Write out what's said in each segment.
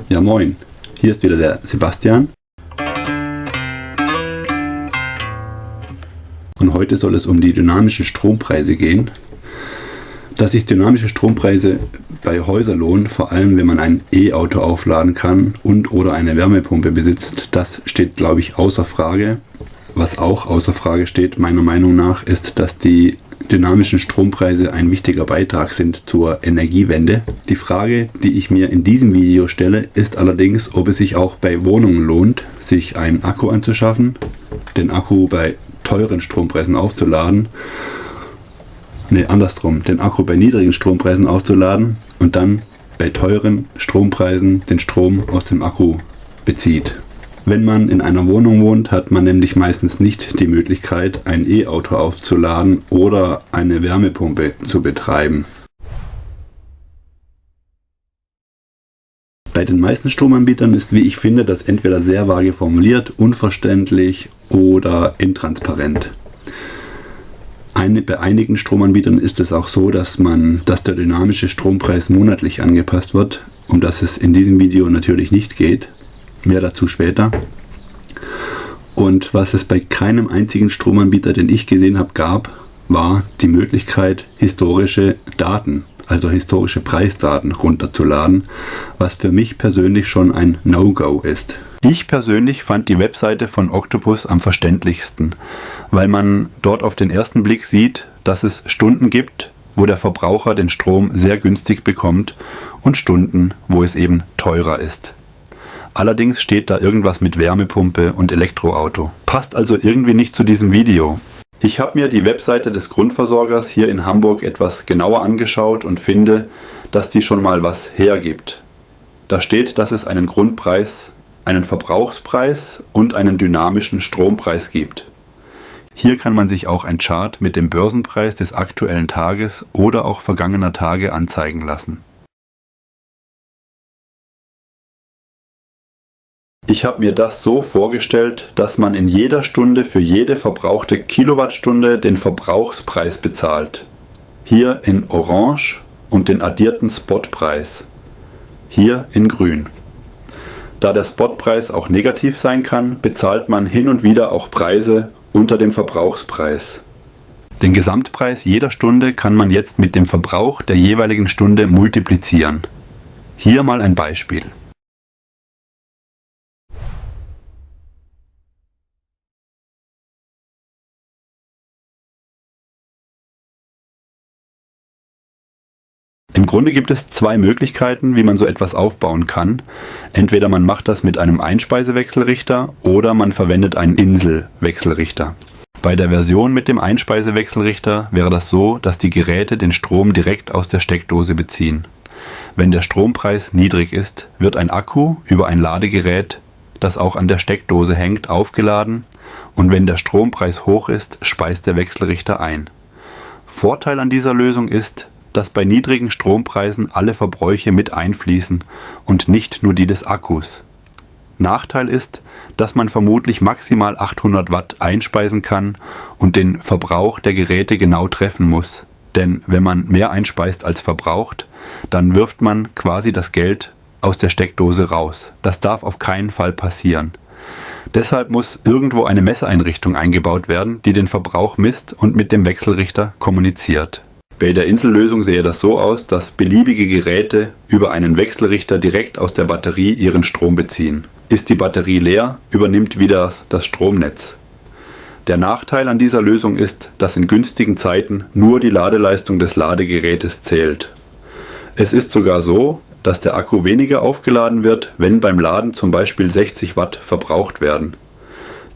Ja moin, hier ist wieder der Sebastian. Und heute soll es um die dynamischen Strompreise gehen. Dass sich dynamische Strompreise bei Häusern lohnen, vor allem wenn man ein E-Auto aufladen kann und oder eine Wärmepumpe besitzt, das steht, glaube ich, außer Frage. Was auch außer Frage steht, meiner Meinung nach, ist, dass die dynamischen Strompreise ein wichtiger Beitrag sind zur Energiewende. Die Frage, die ich mir in diesem Video stelle, ist allerdings, ob es sich auch bei Wohnungen lohnt, sich einen Akku anzuschaffen, den Akku bei teuren Strompreisen aufzuladen, den Akku bei niedrigen Strompreisen aufzuladen und dann bei teuren Strompreisen den Strom aus dem Akku bezieht. Wenn man in einer Wohnung wohnt, hat man nämlich meistens nicht die Möglichkeit, ein E-Auto aufzuladen oder eine Wärmepumpe zu betreiben. Bei den meisten Stromanbietern ist, wie ich finde, das entweder sehr vage formuliert, unverständlich oder intransparent. Bei einigen Stromanbietern ist es auch so, dass der dynamische Strompreis monatlich angepasst wird, um das es in diesem Video natürlich nicht geht. Mehr dazu später. Und was es bei keinem einzigen Stromanbieter, den ich gesehen habe, gab, war die Möglichkeit, historische Daten, also historische Preisdaten runterzuladen, was für mich persönlich schon ein No-Go ist. Ich persönlich fand die Webseite von Octopus am verständlichsten, weil man dort auf den ersten Blick sieht, dass es Stunden gibt, wo der Verbraucher den Strom sehr günstig bekommt und Stunden, wo es eben teurer ist. Allerdings steht da irgendwas mit Wärmepumpe und Elektroauto. Passt also irgendwie nicht zu diesem Video. Ich habe mir die Webseite des Grundversorgers hier in Hamburg etwas genauer angeschaut und finde, dass die schon mal was hergibt. Da steht, dass es einen Grundpreis, einen Verbrauchspreis und einen dynamischen Strompreis gibt. Hier kann man sich auch ein Chart mit dem Börsenpreis des aktuellen Tages oder auch vergangener Tage anzeigen lassen. Ich habe mir das so vorgestellt, dass man in jeder Stunde für jede verbrauchte Kilowattstunde den Verbrauchspreis bezahlt. Hier in Orange und den addierten Spotpreis. Hier in Grün. Da der Spotpreis auch negativ sein kann, bezahlt man hin und wieder auch Preise unter dem Verbrauchspreis. Den Gesamtpreis jeder Stunde kann man jetzt mit dem Verbrauch der jeweiligen Stunde multiplizieren. Hier mal ein Beispiel. Im Grunde gibt es zwei Möglichkeiten, wie man so etwas aufbauen kann. Entweder man macht das mit einem Einspeisewechselrichter oder man verwendet einen Inselwechselrichter. Bei der Version mit dem Einspeisewechselrichter wäre das so, dass die Geräte den Strom direkt aus der Steckdose beziehen. Wenn der Strompreis niedrig ist, wird ein Akku über ein Ladegerät, das auch an der Steckdose hängt, aufgeladen und wenn der Strompreis hoch ist, speist der Wechselrichter ein. Vorteil an dieser Lösung ist, dass bei niedrigen Strompreisen alle Verbräuche mit einfließen und nicht nur die des Akkus. Nachteil ist, dass man vermutlich maximal 800 Watt einspeisen kann und den Verbrauch der Geräte genau treffen muss. Denn wenn man mehr einspeist als verbraucht, dann wirft man quasi das Geld aus der Steckdose raus. Das darf auf keinen Fall passieren. Deshalb muss irgendwo eine Messeinrichtung eingebaut werden, die den Verbrauch misst und mit dem Wechselrichter kommuniziert. Bei der Insellösung sehe das so aus, dass beliebige Geräte über einen Wechselrichter direkt aus der Batterie ihren Strom beziehen. Ist die Batterie leer, übernimmt wieder das Stromnetz. Der Nachteil an dieser Lösung ist, dass in günstigen Zeiten nur die Ladeleistung des Ladegerätes zählt. Es ist sogar so, dass der Akku weniger aufgeladen wird, wenn beim Laden zum Beispiel 60 Watt verbraucht werden.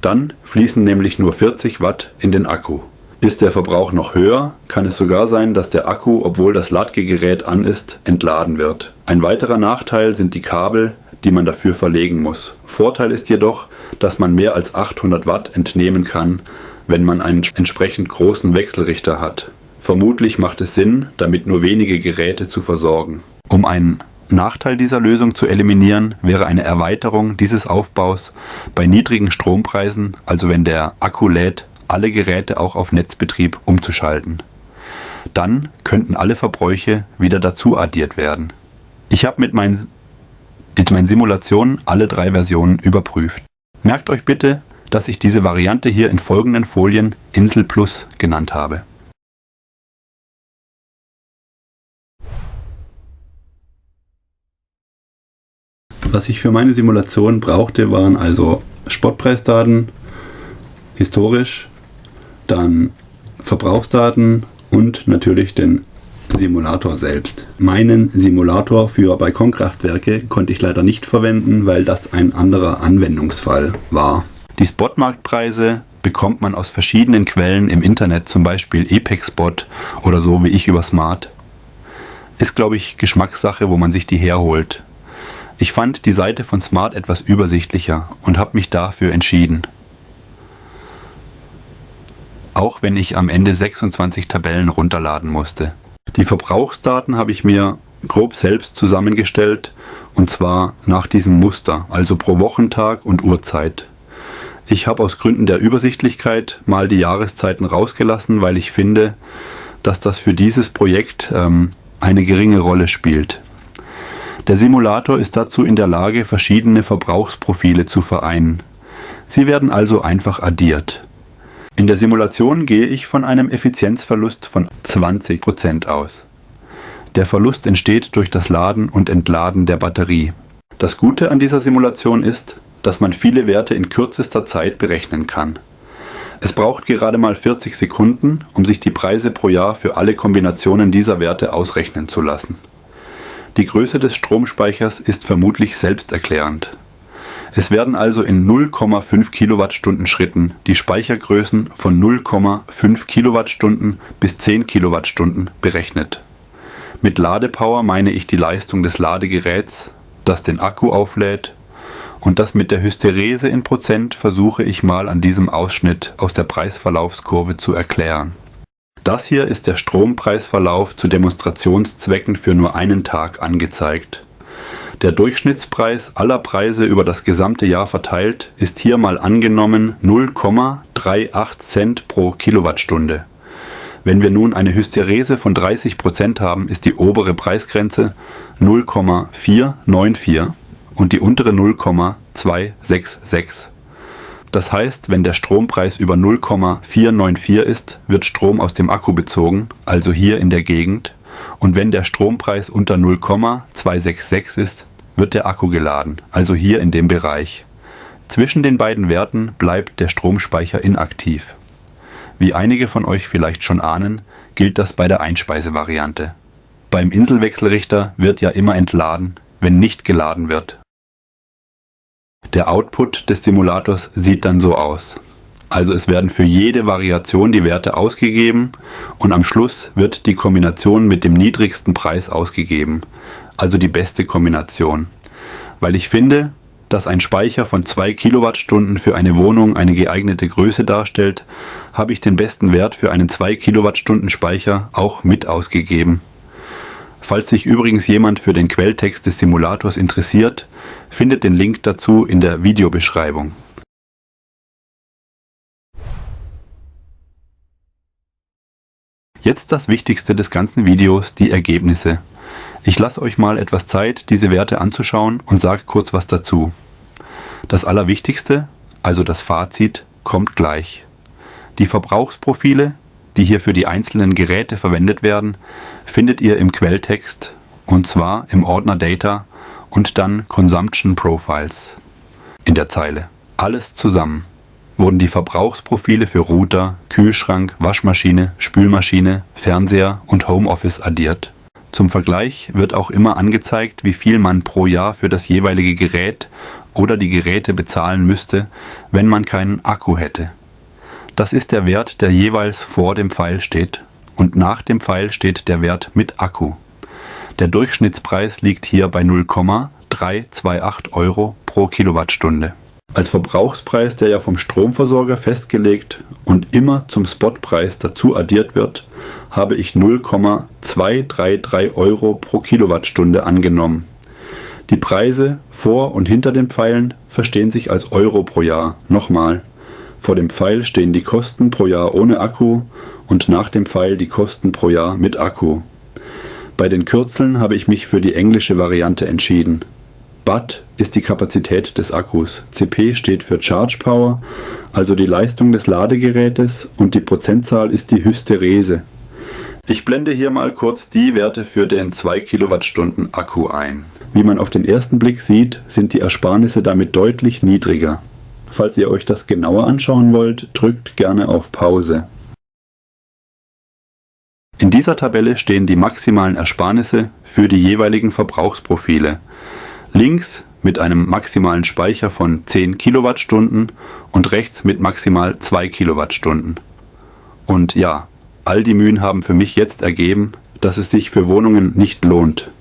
Dann fließen nämlich nur 40 Watt in den Akku. Ist der Verbrauch noch höher, kann es sogar sein, dass der Akku, obwohl das Ladegerät an ist, entladen wird. Ein weiterer Nachteil sind die Kabel, die man dafür verlegen muss. Vorteil ist jedoch, dass man mehr als 800 Watt entnehmen kann, wenn man einen entsprechend großen Wechselrichter hat. Vermutlich macht es Sinn, damit nur wenige Geräte zu versorgen. Um einen Nachteil dieser Lösung zu eliminieren, wäre eine Erweiterung dieses Aufbaus bei niedrigen Strompreisen, also wenn der Akku lädt, alle Geräte auch auf Netzbetrieb umzuschalten. Dann könnten alle Verbräuche wieder dazu addiert werden. Ich habe mit meinen in meinen Simulationen alle 3 Versionen überprüft. Merkt euch bitte, dass ich diese Variante hier in folgenden Folien Insel Plus genannt habe. Was ich für meine Simulation brauchte, waren also Spotpreisdaten, historisch, dann Verbrauchsdaten und natürlich den Simulator selbst. Meinen Simulator für Balkonkraftwerke konnte ich leider nicht verwenden, weil das ein anderer Anwendungsfall war. Die Spotmarktpreise bekommt man aus verschiedenen Quellen im Internet, zum Beispiel EPEX-Spot oder so wie ich über Smart. Ist, glaube ich, Geschmackssache, wo man sich die herholt. Ich fand die Seite von Smart etwas übersichtlicher und habe mich dafür entschieden. Auch wenn ich am Ende 26 Tabellen runterladen musste. Die Verbrauchsdaten habe ich mir grob selbst zusammengestellt und zwar nach diesem Muster, also pro Wochentag und Uhrzeit. Ich habe aus Gründen der Übersichtlichkeit mal die Jahreszeiten rausgelassen, weil ich finde, dass das für dieses Projekt eine geringe Rolle spielt. Der Simulator ist dazu in der Lage, verschiedene Verbrauchsprofile zu vereinen. Sie werden also einfach addiert. In der Simulation gehe ich von einem Effizienzverlust von 20% aus. Der Verlust entsteht durch das Laden und Entladen der Batterie. Das Gute an dieser Simulation ist, dass man viele Werte in kürzester Zeit berechnen kann. Es braucht gerade mal 40 Sekunden, um sich die Preise pro Jahr für alle Kombinationen dieser Werte ausrechnen zu lassen. Die Größe des Stromspeichers ist vermutlich selbsterklärend. Es werden also in 0,5 Kilowattstunden Schritten die Speichergrößen von 0,5 Kilowattstunden bis 10 Kilowattstunden berechnet. Mit Ladepower meine ich die Leistung des Ladegeräts, das den Akku auflädt, und das mit der Hysterese in Prozent versuche ich mal an diesem Ausschnitt aus der Preisverlaufskurve zu erklären. Das hier ist der Strompreisverlauf zu Demonstrationszwecken für nur einen Tag angezeigt. Der Durchschnittspreis aller Preise über das gesamte Jahr verteilt ist hier mal angenommen 0,38 Cent pro Kilowattstunde. Wenn wir nun eine Hysterese von 30% haben, ist die obere Preisgrenze 0,494 und die untere 0,266. Das heißt, wenn der Strompreis über 0,494 ist, wird Strom aus dem Akku bezogen, also hier in der Gegend, und wenn der Strompreis unter 0,266 ist, wird der Akku geladen, also hier in dem Bereich. Zwischen den beiden Werten bleibt der Stromspeicher inaktiv. Wie einige von euch vielleicht schon ahnen, gilt das bei der Einspeisevariante. Beim Inselwechselrichter wird ja immer entladen, wenn nicht geladen wird. Der Output des Simulators sieht dann so aus. Also es werden für jede Variation die Werte ausgegeben und am Schluss wird die Kombination mit dem niedrigsten Preis ausgegeben, also die beste Kombination. Weil ich finde, dass ein Speicher von 2 Kilowattstunden für eine Wohnung eine geeignete Größe darstellt, habe ich den besten Wert für einen 2 Kilowattstunden Speicher auch mit ausgegeben. Falls sich übrigens jemand für den Quelltext des Simulators interessiert, findet den Link dazu in der Videobeschreibung. Jetzt das Wichtigste des ganzen Videos, die Ergebnisse. Ich lasse euch mal etwas Zeit, diese Werte anzuschauen und sage kurz was dazu. Das Allerwichtigste, also das Fazit, kommt gleich. Die Verbrauchsprofile, die hier für die einzelnen Geräte verwendet werden, findet ihr im Quelltext, und zwar im Ordner Data und dann Consumption Profiles in der Zeile. Alles zusammen wurden die Verbrauchsprofile für Router, Kühlschrank, Waschmaschine, Spülmaschine, Fernseher und Homeoffice addiert. Zum Vergleich wird auch immer angezeigt, wie viel man pro Jahr für das jeweilige Gerät oder die Geräte bezahlen müsste, wenn man keinen Akku hätte. Das ist der Wert, der jeweils vor dem Pfeil steht, und nach dem Pfeil steht der Wert mit Akku. Der Durchschnittspreis liegt hier bei 0,328 Euro pro Kilowattstunde. Als Verbrauchspreis, der ja vom Stromversorger festgelegt und immer zum Spotpreis dazu addiert wird, habe ich 0,233 Euro pro Kilowattstunde angenommen. Die Preise vor und hinter den Pfeilen verstehen sich als Euro pro Jahr. Nochmal, vor dem Pfeil stehen die Kosten pro Jahr ohne Akku und nach dem Pfeil die Kosten pro Jahr mit Akku. Bei den Kürzeln habe ich mich für die englische Variante entschieden. Watt ist die Kapazität des Akkus. CP steht für Charge Power, also die Leistung des Ladegerätes, und die Prozentzahl ist die Hysterese. Ich blende hier mal kurz die Werte für den 2 Kilowattstunden Akku ein. Wie man auf den ersten Blick sieht, sind die Ersparnisse damit deutlich niedriger. Falls ihr euch das genauer anschauen wollt, drückt gerne auf Pause. In dieser Tabelle stehen die maximalen Ersparnisse für die jeweiligen Verbrauchsprofile. Links mit einem maximalen Speicher von 10 Kilowattstunden und rechts mit maximal 2 Kilowattstunden. Und ja, all die Mühen haben für mich jetzt ergeben, dass es sich für Wohnungen nicht lohnt.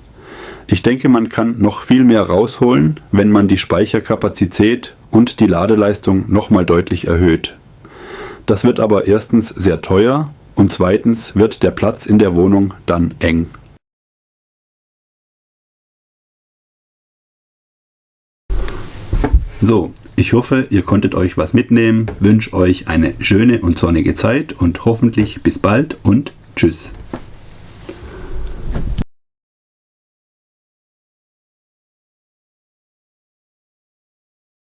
Ich denke, man kann noch viel mehr rausholen, wenn man die Speicherkapazität und die Ladeleistung nochmal deutlich erhöht. Das wird aber erstens sehr teuer und zweitens wird der Platz in der Wohnung dann eng. So, ich hoffe, ihr konntet euch was mitnehmen, wünsche euch eine schöne und sonnige Zeit und hoffentlich bis bald und tschüss.